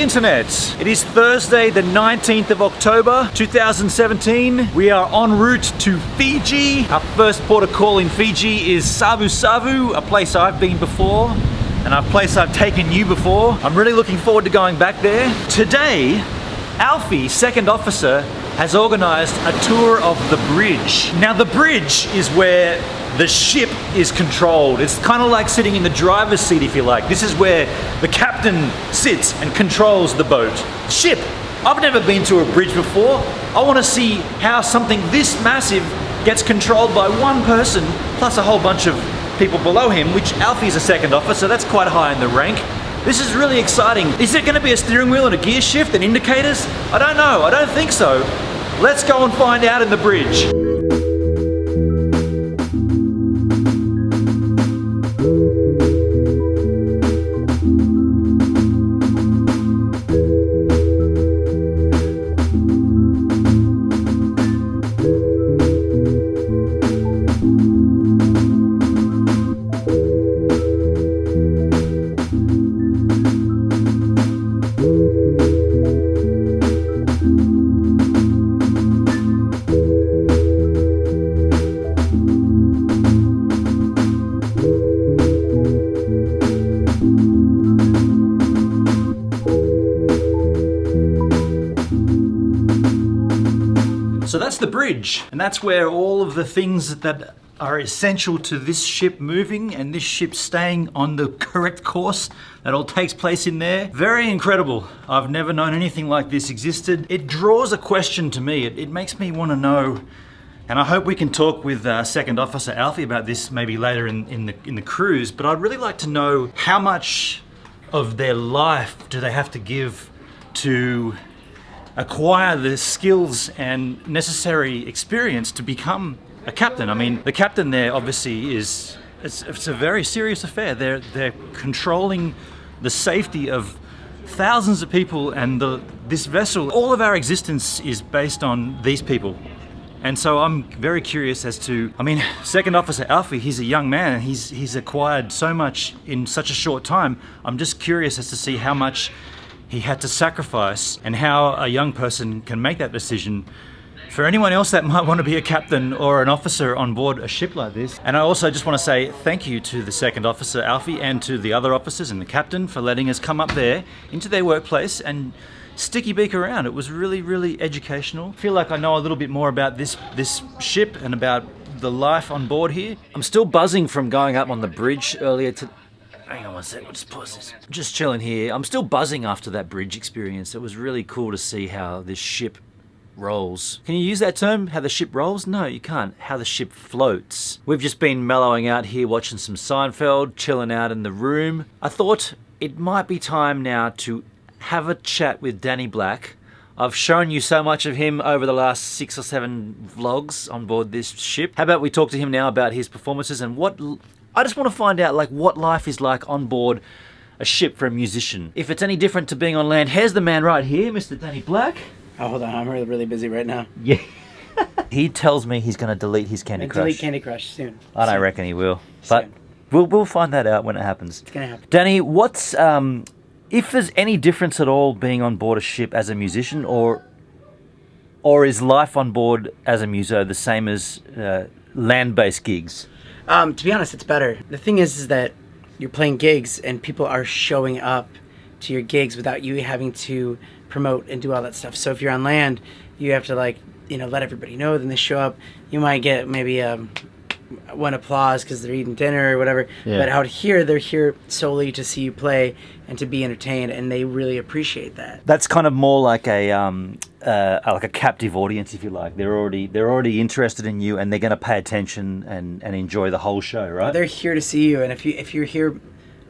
internet. It is Thursday the 19th of October 2017. We are en route to Fiji. Our first port of call in Fiji is Savu Savu, a place I've been before and a place I've taken you before. I'm really looking forward to going back there. Today, Alfie, second officer, has organized a tour of the bridge. Now the bridge is where the ship is controlled. It's kind of like sitting in the driver's seat, if you like. This is where the captain sits and controls the boat. Ship. I've never been to a bridge before. I want to see how something this massive gets controlled by one person plus a whole bunch of people below him, which Alfie's a second officer, that's quite high in the rank. This is really exciting. Is there going to be a steering wheel and a gear shift and indicators? I don't know. I don't think so. Let's go and find out in the bridge. So that's the bridge, and that's where all of the things that are essential to this ship moving and this ship staying on the correct course, that all takes place in there. Very incredible. I've never known anything like this existed. It draws a question to me. It makes me want to know, and I hope we can talk with Second Officer Alfie about this maybe later in the cruise, but I'd really like to know how much of their life do they have to give to acquire the skills and necessary experience to become a captain. I mean, the captain there obviously it's a very serious affair. They're controlling the safety of thousands of people, and this vessel, all of our existence is based on these people. And so I'm very curious as to, I mean, Second Officer Alfie, he's a young man and he's acquired so much in such a short time. I'm just curious as to see how much he had to sacrifice and how a young person can make that decision. For anyone else that might want to be a captain or an officer on board a ship like this. And I also just want to say thank you to the second officer, Alfie, and to the other officers and the captain for letting us come up there into their workplace and sticky beak around. It was really, really educational. I feel like I know a little bit more about this ship and about the life on board here. I'm still buzzing from going up on the bridge earlier today. Hang on one sec, I'll just pause this. Just chilling here. I'm still buzzing after that bridge experience. It was really cool to see how this ship rolls. Can you use that term, how the ship rolls? No, you can't. How the ship floats. We've just been mellowing out here, watching some Seinfeld, chilling out in the room. I thought it might be time now to have a chat with Danny Black. I've shown you so much of him over the last 6 or 7 vlogs on board this ship. How about we talk to him now about his performances and what... I just want to find out like what life is like on board a ship for a musician. If it's any different to being on land. Here's the man right here, Mr. Danny Black. Oh, hold on, I'm really busy right now. Yeah. He tells me he's going to delete his Candy Crush. Delete Candy Crush soon. I don't reckon he will. But we'll find that out when it happens. It's going to happen. Danny, what's if there's any difference at all being on board a ship as a musician, or is life on board as a muso the same as land-based gigs? To be honest, it's better. The thing is that you're playing gigs and people are showing up to your gigs without you having to promote and do all that stuff. So if you're on land, you have to let everybody know, then they show up. You might get maybe one applause because they're eating dinner or whatever. Yeah. But out here, they're here solely to see you play and to be entertained, and they really appreciate that. That's kind of more like a captive audience, if you like. They're already interested in you, and they're going to pay attention and enjoy the whole show, right? Well, they're here to see you, and if you're here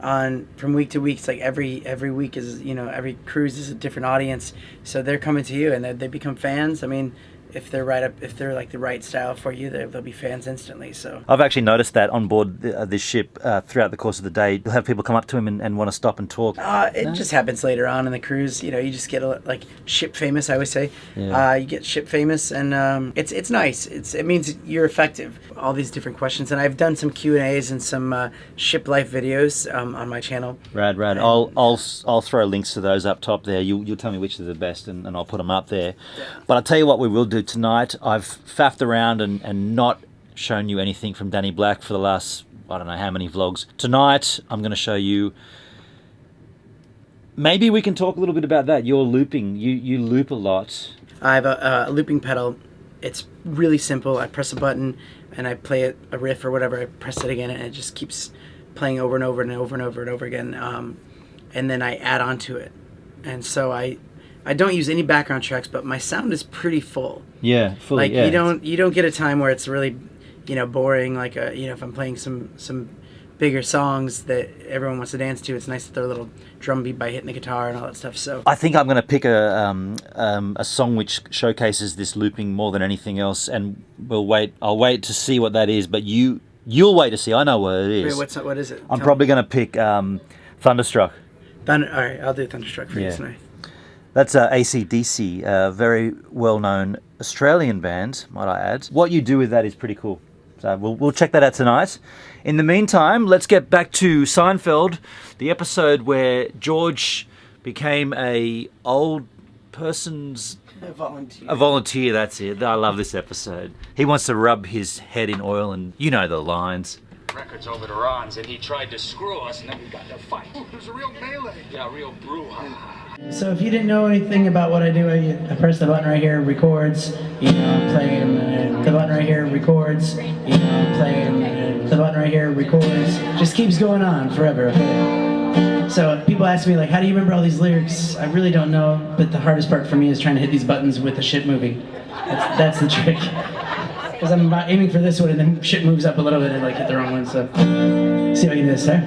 from week to week, it's like every week is every cruise is a different audience, so they're coming to you and they become fans. I mean, if they're like the right style for you, they'll be fans instantly. So I've actually noticed that on board this ship throughout the course of the day, you'll have people come up to him and want to stop and talk. It just happens later on in the cruise. You just get like ship famous. I always say, Yeah. you get ship famous, and it's nice. It means you're effective. All these different questions, and I've done some Q&As and some ship life videos on my channel. Rad. And, I'll throw links to those up top there. You'll tell me which are the best, and I'll put them up there. But I'll tell you what we will do tonight. I've faffed around and not shown you anything from Danny Black for the last, I don't know how many vlogs. Tonight, I'm going to show you. Maybe we can talk a little bit about that. You're looping. You loop a lot. I have a looping pedal. It's really simple. I press a button and I play a riff or whatever. I press it again and it just keeps playing over and over and over and over and over again. And then I add on to it. And so I don't use any background tracks, but my sound is pretty full. Yeah, fully. Like you don't get a time where it's really, boring. Like if I'm playing some bigger songs that everyone wants to dance to, it's nice to throw a little drum beat by hitting the guitar and all that stuff. So I think I'm going to pick a song which showcases this looping more than anything else, and I'll wait to see what that is. But you'll wait to see. I know what it is. Wait, what is it? I'm probably going to pick Thunderstruck. All right, I'll do Thunderstruck for you tonight. That's AC/DC, a very well-known Australian band, might I add. What you do with that is pretty cool. So we'll check that out tonight. In the meantime, let's get back to Seinfeld, the episode where George became a old person's... A volunteer. A volunteer, that's it. I love this episode. He wants to rub his head in oil, and you know the lines. Records over to Ron's, and he tried to screw us, and then we got in a fight. It was a real melee. Yeah, a real brouhaha. So if you didn't know anything about what I do, I press the button right here, records, I'm playing, the button right here, records, I'm playing, the button right here, records, just keeps going on forever, okay? So people ask me, like, how do you remember all these lyrics? I really don't know, but the hardest part for me is trying to hit these buttons with the ship moving. That's the trick. Because I'm about aiming for this one, and then shit moves up a little bit and hit the wrong one, so see if I can do this, sir.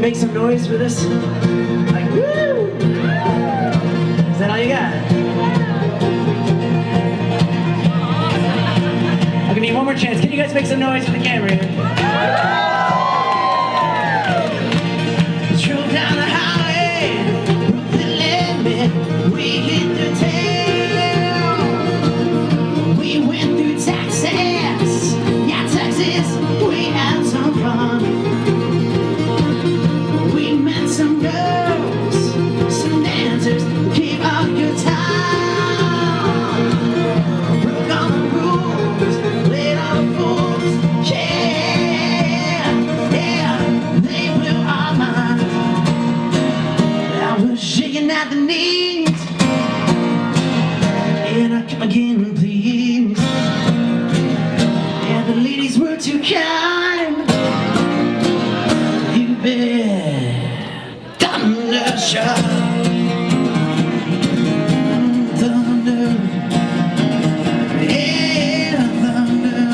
Make some noise for this. Like, woo! Is that all you got? I'll give you one more chance. Can you guys make some noise for the camera here? Drove down the highway, broke the limit, we hit the town. We went through Texas, yeah, Texas, we had some fun. Some girls, some dancers, keep up your time. Broke all the rules, laid all the fools, yeah. come again, please. Yeah, the ladies were too kind. You bet. Thunder shock. Thunder. Yeah, thunder.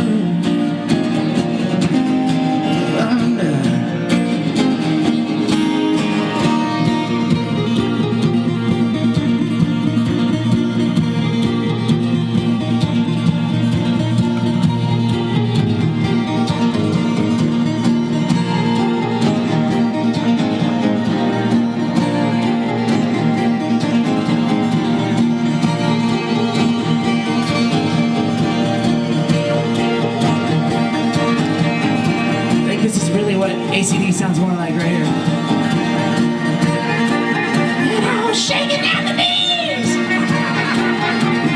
Thunder. This is really what ACD sounds more like right here. And I was shaking down the knees.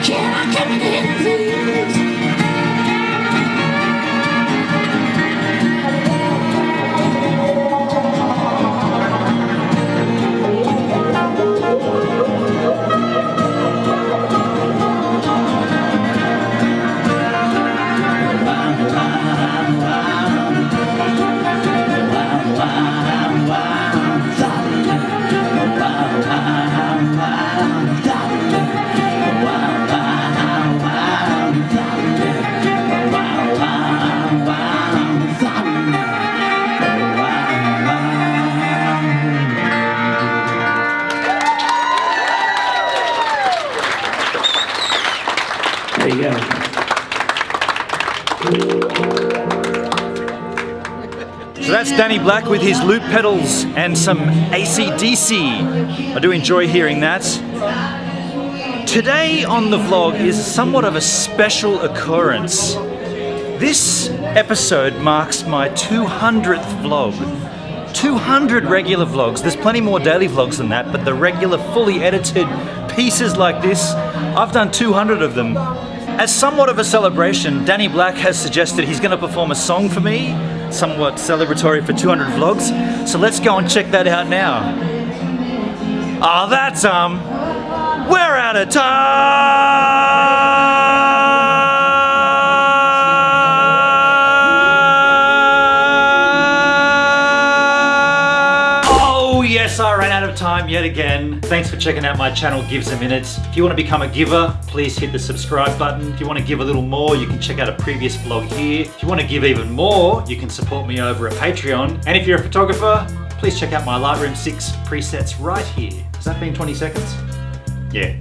Can I come in, please? There you go. So that's Danny Black with his loop pedals and some AC/DC. I do enjoy hearing that. Today on the vlog is somewhat of a special occurrence. This episode marks my 200th vlog. 200 regular vlogs. There's plenty more daily vlogs than that, but the regular fully edited pieces like this, I've done 200 of them. As somewhat of a celebration, Danny Black has suggested he's going to perform a song for me, somewhat celebratory for 200 vlogs. So let's go and check that out now. Oh, that's we're out of time. Oh yes, I ran out of time yet again. Thanks for checking out my channel, Gives a Minute. If you want to become a giver, please hit the subscribe button. If you want to give a little more, you can check out a previous vlog here. If you want to give even more, you can support me over at Patreon. And if you're a photographer, please check out my Lightroom 6 presets right here. Has that been 20 seconds? Yeah.